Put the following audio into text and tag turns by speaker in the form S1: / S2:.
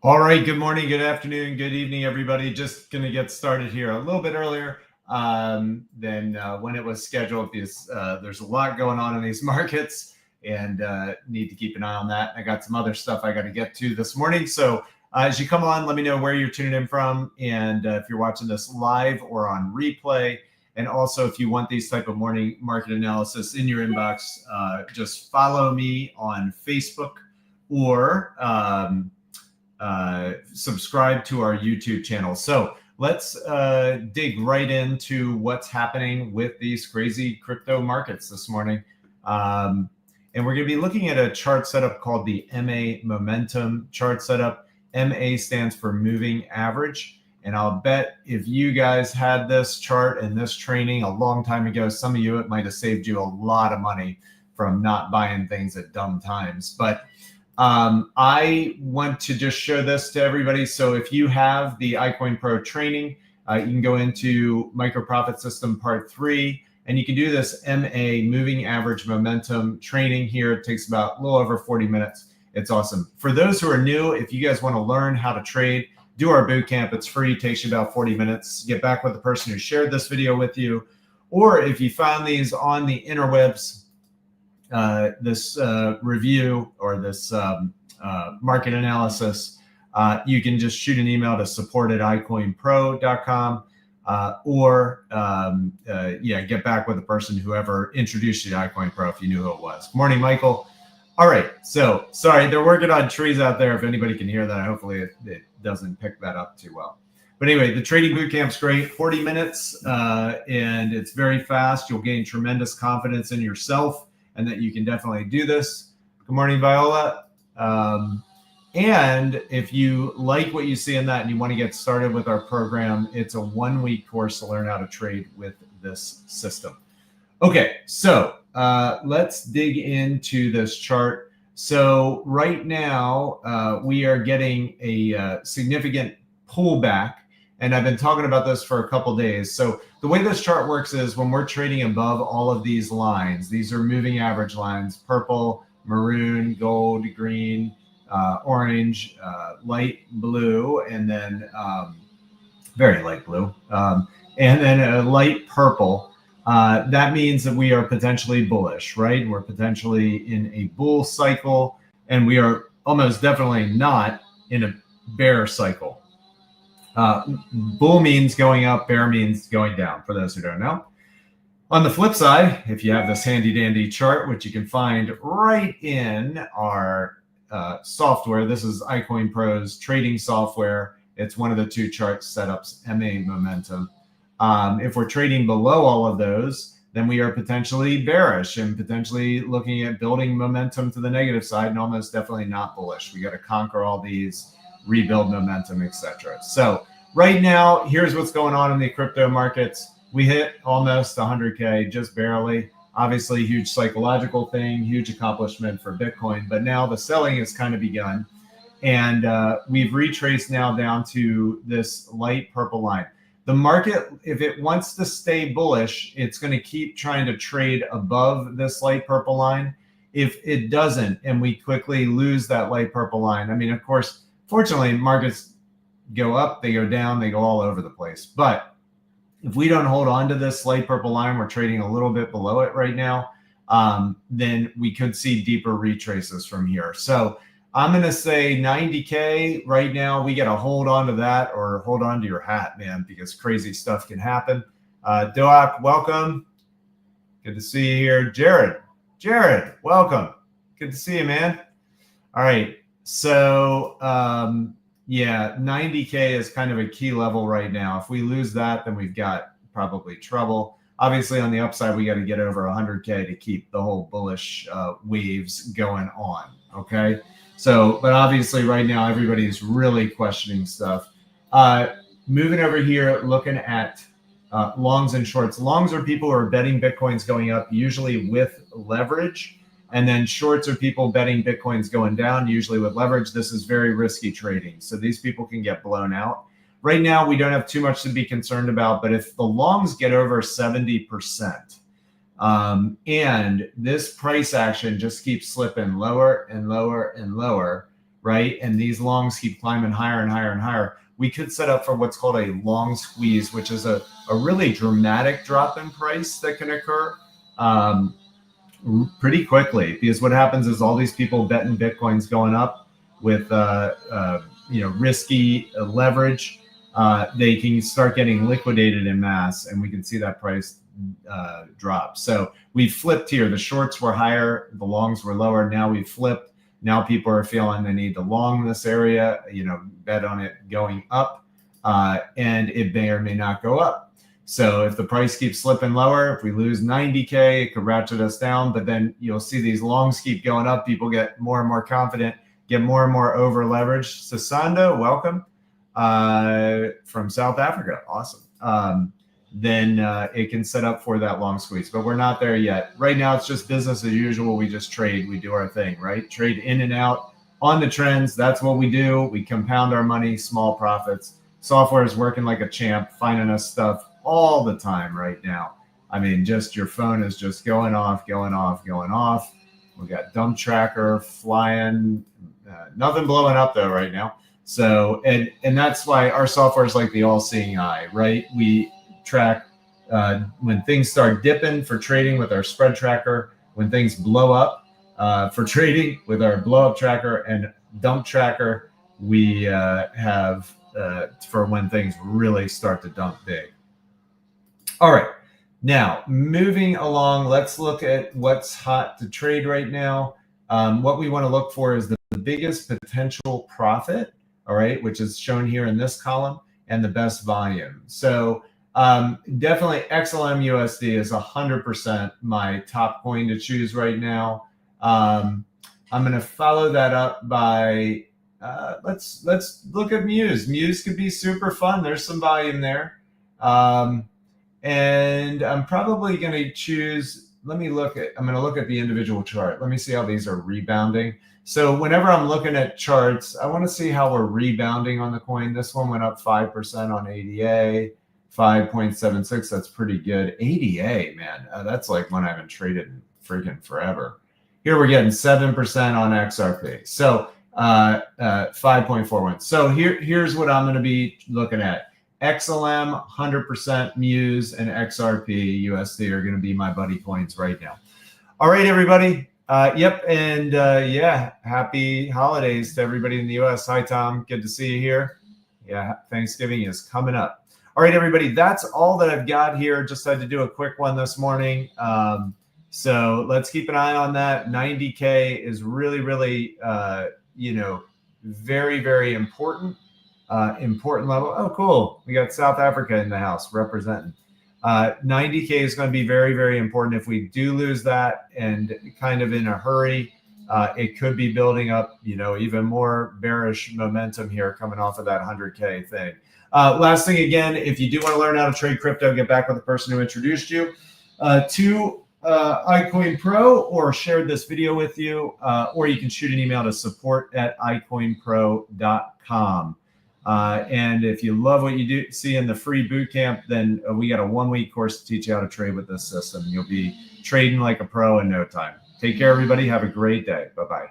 S1: All right, good morning, good afternoon, good evening, everybody. Just going to get started here a little bit earlier than when it was scheduled because there's a lot going on in these markets and need to keep an eye on that. I got some other stuff I got to get to this morning. So as you come on, let me know where you're tuning in from and if you're watching this live or on replay. And also, if you want these type of morning market analysis in your inbox, just follow me on Facebook or subscribe to our YouTube channel. So let's dig right into what's happening with these crazy crypto markets this morning. And we're going to be looking at a chart setup called the MA Momentum chart setup. MA stands for moving average. And I'll bet if you guys had this chart and this training a long time ago, some of you, it might have saved you a lot of money from not buying things at dumb times. But I want to just show this to everybody. So if you have the iCoinPro training, you can go into Micro Profit System Part 3, and you can do this MA Moving Average Momentum training here. It takes about a little over 40 minutes. It's awesome. For those who are new, if you guys want to learn how to trade, do our boot camp. It's free. It takes you about 40 minutes. Get back with the person who shared this video with you. Or if you found these on the interwebs, this review or this market analysis, you can just shoot an email to support@icoinpro.com or get back with the person whoever introduced you to iCoinPro if you knew who it was. Good morning, Michael. All right, so sorry, they're working on trees out there. If anybody can hear that, hopefully it doesn't pick that up too well. But anyway, the trading boot camp's great, 40 minutes, and it's very fast. You'll gain tremendous confidence in yourself and that you can definitely do this. Good morning, Viola. And if you like what you see in that and you want to get started with our program, it's a 1-week course to learn how to trade with this system. Okay, so let's dig into this chart. So right now, we are getting a significant pullback. And I've been talking about this for a couple days. So the way this chart works is when we're trading above all of these lines, these are moving average lines, purple, maroon, gold, green, orange, light blue, and then very light blue, and then a light purple. That means that we are potentially bullish, right? We're potentially in a bull cycle, and we are almost definitely not in a bear cycle. Bull means going up, bear means going down, for those who don't know. On the flip side, if you have this handy dandy chart, which you can find right in our software, this is iCoinPro's trading software. It's one of the 2 chart setups, MA Momentum. If we're trading below all of those, then we are potentially bearish and potentially looking at building momentum to the negative side and almost definitely not bullish. We got to conquer all these, rebuild momentum, etc. So right now, here's what's going on in the crypto markets. We hit almost 100K, just barely. Obviously, huge psychological thing, huge accomplishment for Bitcoin. But now the selling has kind of begun. And we've retraced now down to this light purple line. The market, if it wants to stay bullish, it's going to keep trying to trade above this light purple line. If it doesn't, and we quickly lose that light purple line, I mean, of course, fortunately, markets go up, they go down, they go all over the place. But if we don't hold on to this light purple line, we're trading a little bit below it right now, then we could see deeper retraces from here. So I'm going to say 90K right now. We got to hold on to that or hold on to your hat, man, because crazy stuff can happen. Doak, welcome. Good to see you here. Jared, welcome. Good to see you, man. All right. So, 90K is kind of a key level right now. If we lose that, then we've got probably trouble. Obviously, on the upside, we got to get over 100K to keep the whole bullish waves going on, okay? So, but obviously right now, everybody's really questioning stuff. Moving over here, looking at longs and shorts. Longs are people who are betting Bitcoin's going up, usually with leverage. And then shorts are people betting Bitcoin's going down, usually with leverage. This is very risky trading. So these people can get blown out. Right now, we don't have too much to be concerned about. But if the longs get over 70%, and this price action just keeps slipping lower and lower and lower, right? And these longs keep climbing higher and higher and higher. We could set up for what's called a long squeeze, which is a really dramatic drop in price that can occur pretty quickly, because what happens is all these people betting Bitcoin's going up with risky leverage. They can start getting liquidated in mass, and we can see that price drop. So we flipped here. The shorts were higher, the longs were lower. Now we've flipped. Now people are feeling they need to long this area, bet on it going up, and it may or may not go up. So if the price keeps slipping lower, if we lose 90K, it could ratchet us down. But then you'll see these longs keep going up. People get more and more confident, get more and more over leveraged. Sasanda, welcome from South Africa. Awesome. Then it can set up for that long squeeze, but we're not there yet. Right now, it's just business as usual. We just trade. We do our thing, right? Trade in and out on the trends. That's what we do. We compound our money, small profits. Software is working like a champ, finding us stuff all the time right now. I mean, just your phone is just going off, going off, going off. We got dump tracker flying, nothing blowing up though right now. So, and that's why our software is like the all-seeing eye, right? We track when things start dipping for trading with our spread tracker, when things blow up for trading with our blow up tracker, and dump tracker we have for when things really start to dump big. All right, now moving along, let's look at what's hot to trade right now. What we want to look for is the biggest potential profit, all right, which is shown here in this column, and the best volume. So definitely XLM USD is 100% my top coin to choose right now. I'm going to follow that up by let's look at Muse. Muse could be super fun. There's some volume there. And I'm probably going to choose, I'm going to look at the individual chart. Let me see how these are rebounding. So whenever I'm looking at charts, I want to see how we're rebounding on the coin. This one went up 5% on ADA, 5.76. That's pretty good. ADA, man, that's like one I haven't traded in freaking forever. Here we're getting 7% on XRP. So 5.41. So here's what I'm going to be looking at. XLM, 100%, Muse, and XRP USD are going to be my buddy coins right now. All right, everybody. Yep, and yeah, happy holidays to everybody in the US. Hi, Tom. Good to see you here. Yeah, Thanksgiving is coming up. All right, everybody. That's all that I've got here. Just had to do a quick one this morning. So let's keep an eye on that. 90K is really, really, very, very important. Important level. Oh, cool. We got South Africa in the house representing. 90K is going to be very, very important. If we do lose that and kind of in a hurry, it could be building up, even more bearish momentum here coming off of that 100K thing. Last thing, again, if you do want to learn how to trade crypto, get back with the person who introduced you to iCoinPro or shared this video with you, or you can shoot an email to support@iCoinPro.com. And if you love what you do see in the free boot camp, then we got a 1-week course to teach you how to trade with this system. You'll be trading like a pro in no time. Take care, everybody. Have a great day. Bye-bye.